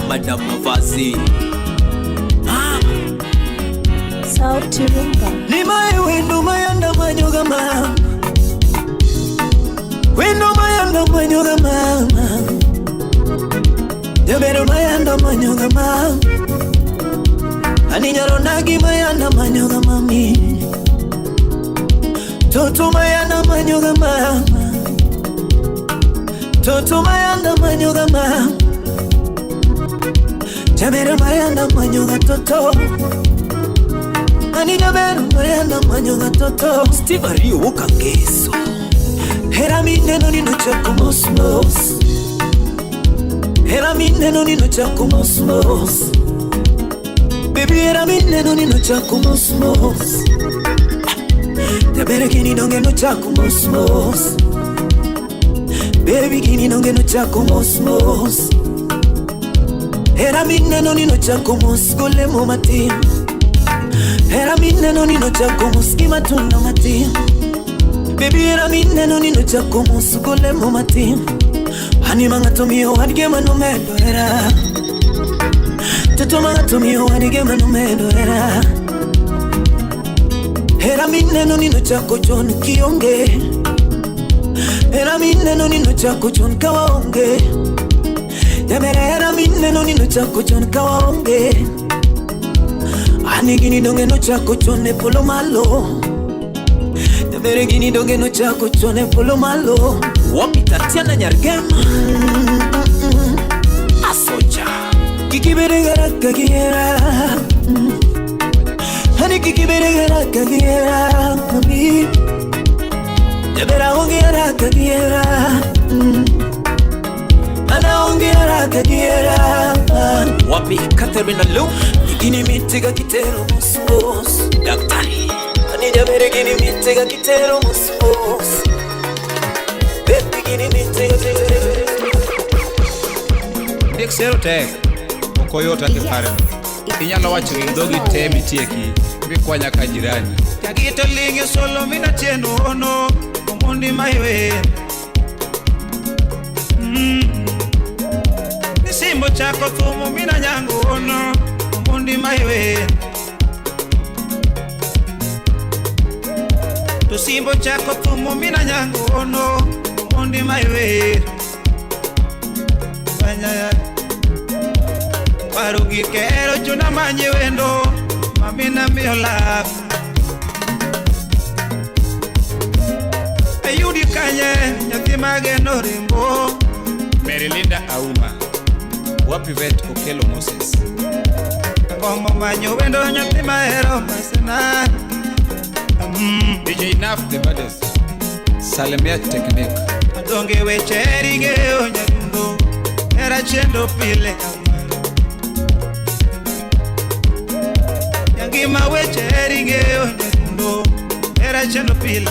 Madame Mavazi. Sauti Rumba. Ni mai wendo mayanda manyoga mama. Wendo mayanda manyoga mama. Debero mayanda manyoga mama. Aninyaro nagi mayanda manyoga mami. Toto mayanda manyoga mama. Toto mayanda manyoga mama. Jabero mayanda manyoga toto. Ani jabero mayanda manyoga toto. Steve Rio ukangeso. Hera mineno nino chako mosmos. Hera mineno nino chako mosmos. Baby hera mineno nino chako mosmos. Jabero kini donge no chako mosmos. Baby kini donge no chako mosmos. Hera mineno nino chako moskole mo mati. Hera mineno nino chako moskima tuna mati. Baby hera mineno nino chako moskole mo mati. Hani manga tomio hadige manu mendo hera. Toto manga tomio hadige manu mendo hera. Hera mineno nino chako John kionge. Hera mineno nino chako John kawaonge. Hera mineno nino chako John kawaonge. Anigini donge no chako John polo malo. Hera gini donge no chako John polo malo. Wapi Tatiana Nyargema. Asocha Kiki beregara kagiera. Hani kiki beregara kagiera mami. Debera ongera kagiera. Ana ongera kagiera. Wapi Catherine Lu Gini mitega kitero muspos Daktari Anija bere gini mitega kitero muspos Baby gini mitega kitero Dik sero tek Okoyota kipare Inyalo wacho gidogi temi tieki Bikwanya kajirani Kagito lingi solo mina tienu ono Omundi maiwe Nisimbo chako thumo mina nyangu ono Omundi maiwe Tusimbo chako thumo mina nyangu ono Omundi maiwe Banyaya Parugi kero chuna manye wendo Mamina miolaf Ayudi kanye Nyati mageno rimbo Merilinda Auma Wapi vet Okelo Moses Komo manyo wendo nyati mahero masena DJ Naf the baddest Salemia Technique Adonge wecheri geo nyadundo Era chendo pile Yangima wecheri geo nyadundo Era chendo pile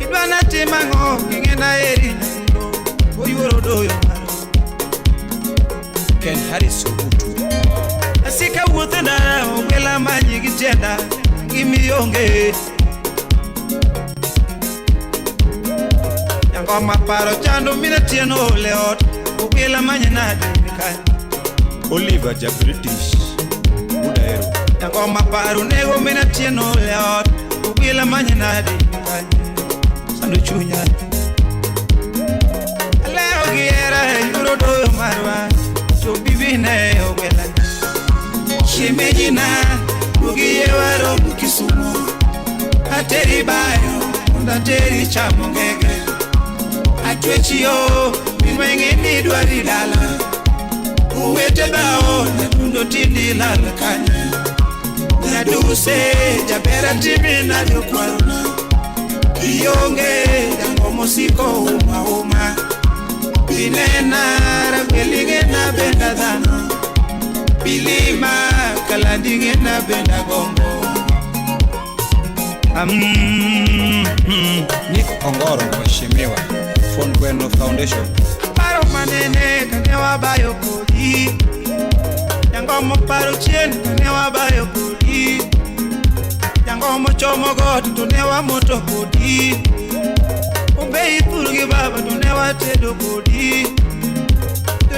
Idwana timango kingena eri nyadundo Oyuro doyo maro Ken Harris Ubutu Asika wuthana Wela manyi gitenda Gimi yonge Yangoma paro chando mina tieno leot Wela manyi nadi mikaya Oliver ja British Udaero Yangoma paro nego mina tieno leot Wela manyi nadi mikaya Sando chunya Leo giera Yuro doyo marwa Chobibine Wela Shemejina Ugiye waro mukisumu Ateri bayo Undateri chamongege Atwechiyo Minwenge nidwari dala Uwete bao Nadundo tindi lalakanya Naduse Jabera timi na nyukwaruna Iyonge Dangomo siko uma Binena Rabelinge na benda dhano Bilima Kalandinge na benda gombo Nick Ongoro Mheshimiwa Fond Bueno Foundation Paro manene kanewa bayo kodi Yangomo paro chien kanewa bayo kodi Yangomo chomo god tunewa moto kodi Umbe ipulgi baba tunewa tedo kodi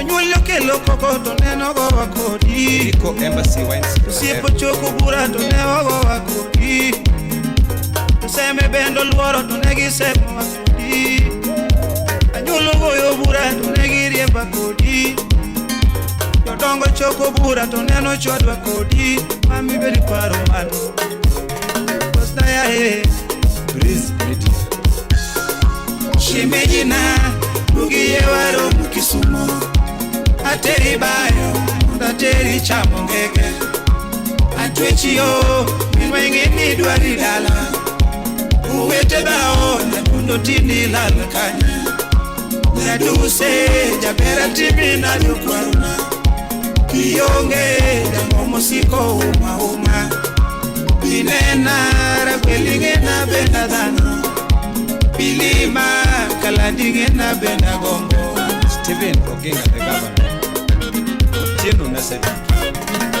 Nyulo kelo koko toneno go wakodi Iko Embassy Wines Sipo choko bura tonewa go wakodi Tuseme bendo luoro tonegi semo wakodi Anyulo go yo bura tonegi riemba kodi Yodongo choko bura toneno chodwa kodi Mami beri paro mano Kosta ya he Breeze Media Shemejina Ugiye waro mukisumo Ateri bayo, undateri chamongege Atwechiyo, minwenge nidwari dala Uwete bao, nadundo tindi lalakanya Naduse, jabera timi na nyukwaruna Kiyonge, dangomo siko uma Binena, rabelinge na benda dhano Bilima, kalandinge na benda gombo Steven Oginga the governor Tienu nasedi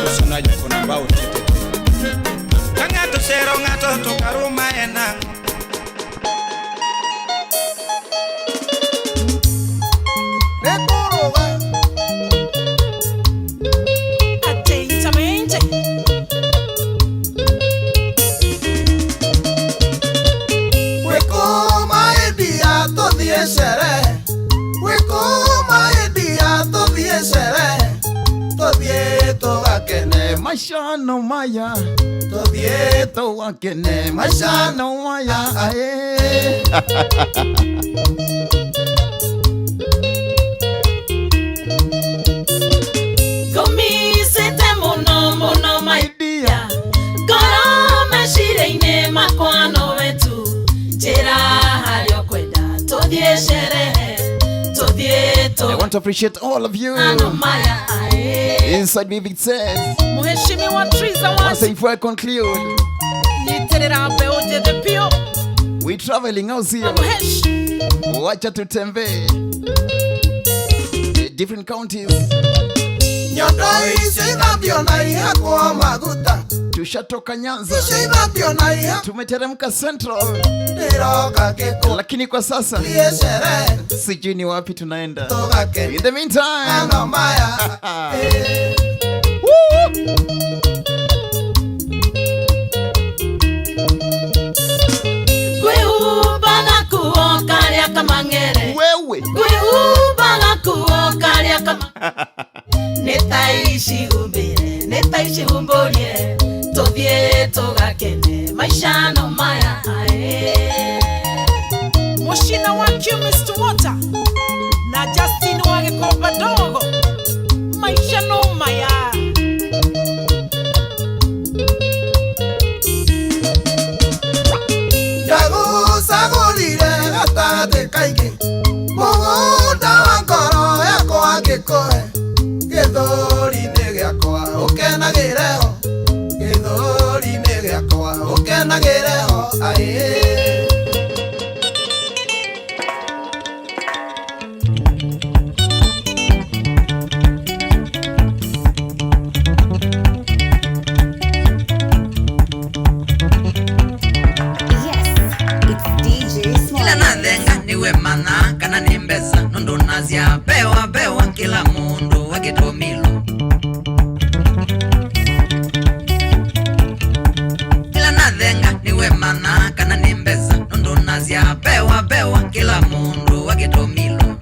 Personaji kuna mbao tete Kangato sero ngato tokaruma enang Rekoroga Atentamente Wekoma edia todie sere Wekoma edia todie sere Todie togakene Mashano maya Todie togakene Mashano maya ae Gomise te mono mono my dear Goro mashire ine makwano wetu Jera halio kwenda Todie sherehe Todie to to appreciate all of you. Inside me it says, once before I conclude, we traveling out here. Wacha tutembe different counties. Tushatoka Nyanza, tumeteremka Central, lakini kwa sasa sijui ni wapi tunaenda. In the meantime, wewe netaishi ubire, netaishi umborie, tobie togakene, maisha no maya. Moshina wa Mr. Water na Justin wage kopa dogo, maisha no maya. Dago sagolire gata te kaige, mogonda wankoro yako agikoe. Githori-inĩ gĩakwa ũkenagĩre ho, gĩthori-inĩ gĩakwa ũkenagĩre ho, Kila nathenga niwe mana kana nimbeza nondo nazia bewa bewa kila mundu wakitomilo. Kila nathenga niwe mana kana nimbeza nondo nazia bewa bewa kila mundu wakitomilo.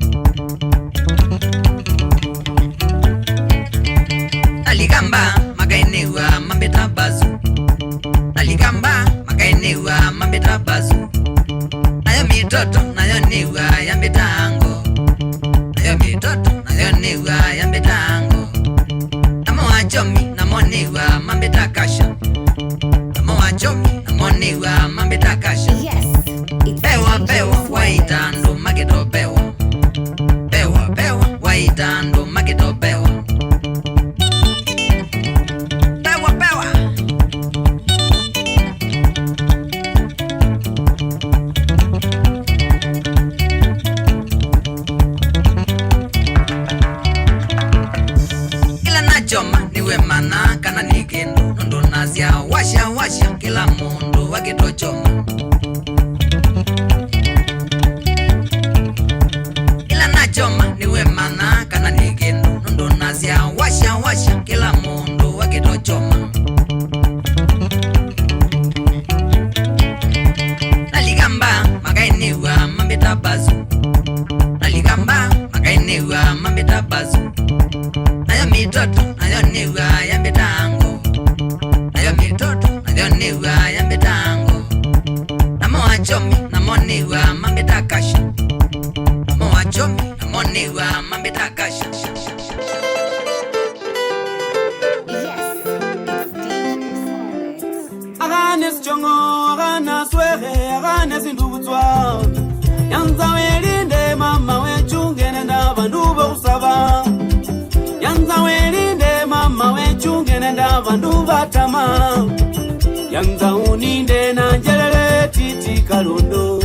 Aligamba magainiwa mambeta bazu, aligamba magainiwa mambeta bazu. Nayo mitoto nayo niwa ya mitango, nayo mitoto nayo niwa ya mitango. Namo wachomi namo niwa mambeta kasha, namo wachomi namo niwa mambeta kasha. Bewa bewa waitando mageto bewa, bewa bewa waitando mageto bewa. Bewa bewa choma niwe mana kana nikendo nondo nazia washa washa kila mundu wakitochoma. Ila nachoma niwe mana kana nikendo nondo nazia washa washa kila mundu wakitochoma. Naligamba magainiwa mambeta bazu, naligamba magainiwa mambeta bazu. Nayo mitoto nayo niwa ya mitango, nayo mitoto nayo niwa ya mitango. Namo wachomi namo niwa mambeta kasha, namo wachomi namo niwa mambeta kasha. Aganes chongo, aganas swere, aganes indubutswa. Yanza welinde mama wechunge nenda banduba usaba. Yanza welinde mama wechunge nenda banduba tama. Yanza uninde na njelele titi kalundo.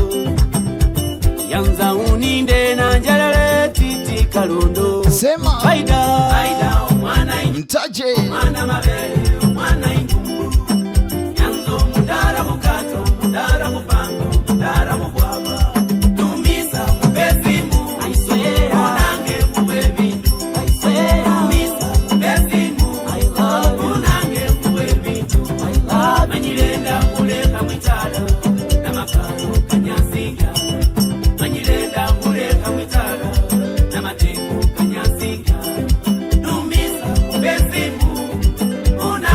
Yanza uninde na njelele titi kalundo. Sema Baida baida mwana mtaje mwana mabele mwana intumbu. Yanzo mudara mukato mudara mupango mudara mubwaba. Tumisa mbezimu I swear unange mubebindu I swear tumisa mbezimu I love unange mubebindu I love manyirenda kuleka mwitala na makaro kanyasinga. Manyirenda kuleka mwitala na matengo kanyasinga. Tumisa mbezimu unange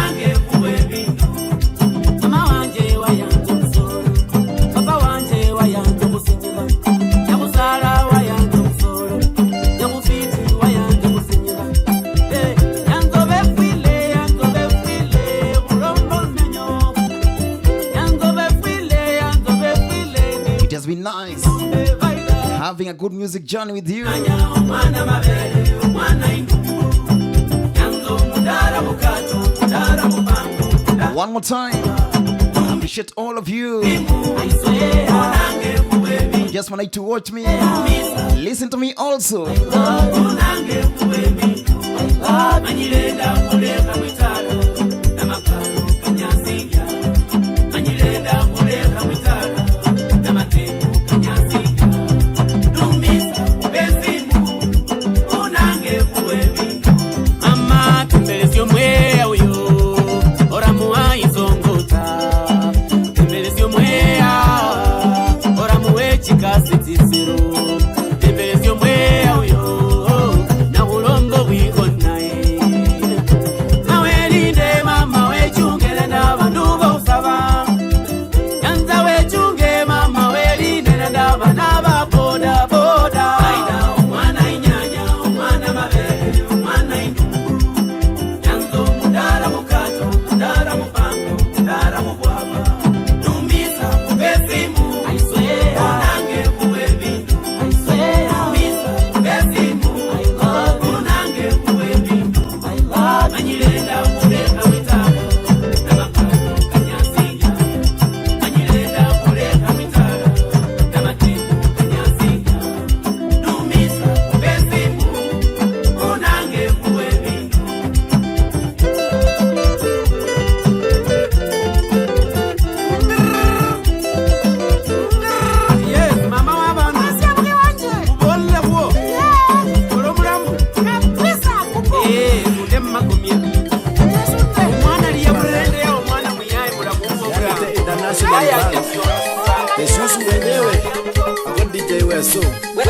having a good music journey with you. One more time. I appreciate all of you. Just want to watch me. Listen to me also.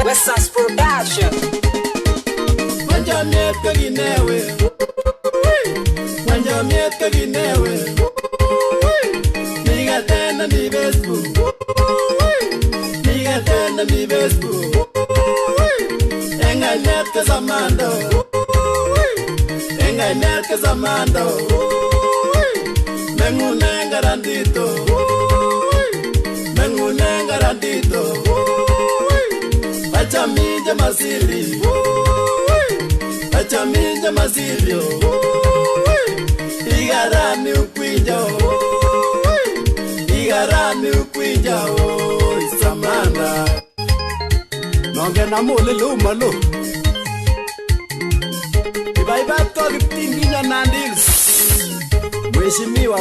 Westside Production. Achaminja masilio Igarami ukwinja Samanda Nonge na mule lumalo Ibaibato kitinginya nandils Mweshimiwa